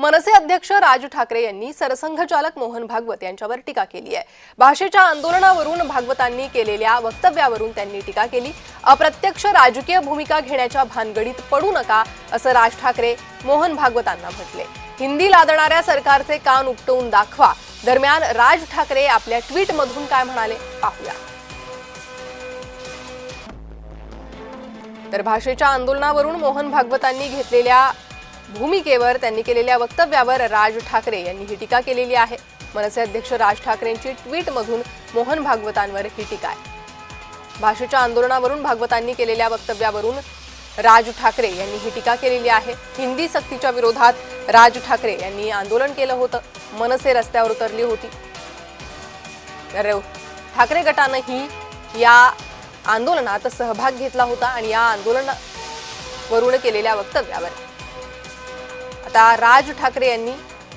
मनसे अध्यक्ष राज ठाकरे यांनी सरसंघचालक मोहन भागवत यांच्यावर टीका केली आहे। भाषेच्या आंदोलनावरून भागवतांनी केलेल्या वक्तव्यावरून त्यांनी टीका केली। अप्रत्यक्ष राजकीय भूमिका घेण्याच्या भानगडीत पडू नका असं राज ठाकरे मोहन भागवतांना म्हटले। हिंदी लादणाऱ्या सरकारचे कान उपटवून दाखवा। दरम्यान राज ठाकरे आपल्या ट्विटमधून काय म्हणाले पाहूया। तर भाषेच्या आंदोलनावरून मोहन भागवतांनी घेतलेल्या भूमिकेवर त्यांनी केलेल्या वक्तव्यावर राज ठाकरे यांनी ही टीका केलेली आहे। मनसे अध्यक्ष राज ठाकरेंची ट्विटमधून मोहन भागवतांवर ही टीका आहे। भाषेच्या आंदोलनावरून भागवतांनी केलेल्या वक्तव्यावरून राज ठाकरे यांनी ही टीका केलेली आहे। हिंदी सक्तीच्या विरोधात राज ठाकरे यांनी आंदोलन केलं होतं। मनसे रस्त्यावर उतरली होती। तर ठाकरे गटानंही या आंदोलनात सहभाग घेतला होता आणि या आंदोलनावरून केलेल्या वक्तव्यावर आता राज ठाकरे यांनी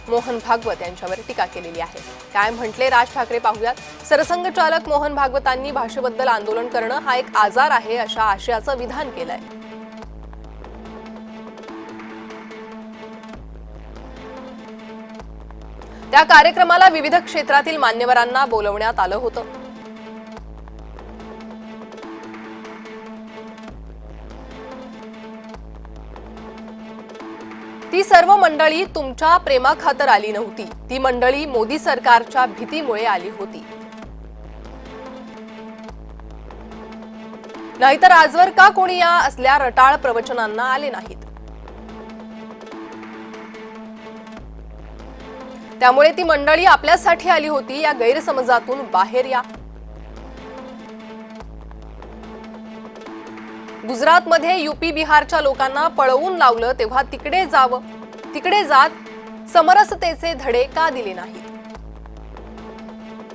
मोहन भागवत यांच्यावर टीका केलेली आहे। काय म्हटले राज ठाकरे पाहूयात। सरसंघचालक मोहन भागवतांनी भाषेबद्दल आंदोलन करणं हा एक आजार आहे अशा आशयाचं विधान केलंय। त्या कार्यक्रमाला विविध क्षेत्रातील मान्यवरांना बोलवण्यात आलं होतं। ती सर्व मंडळी तुमच्या प्रेमाखातर आली नव्हती। ती मंडळी मोदी सरकारच्या भीतीमुळे आली होती। नाहीतर आजवर का कोणी या असल्या रटाळ प्रवचनांना आले नाहीत। त्यामुळे ती मंडळी आपल्यासाठी आली होती। या गैरसमजातून बाहेर या। गुजरातमध्ये यूपी बिहारच्या लोकांना पळवून लावलं तेव्हा तिकडे जात समरसतेचे धडे का दिले नाहीत।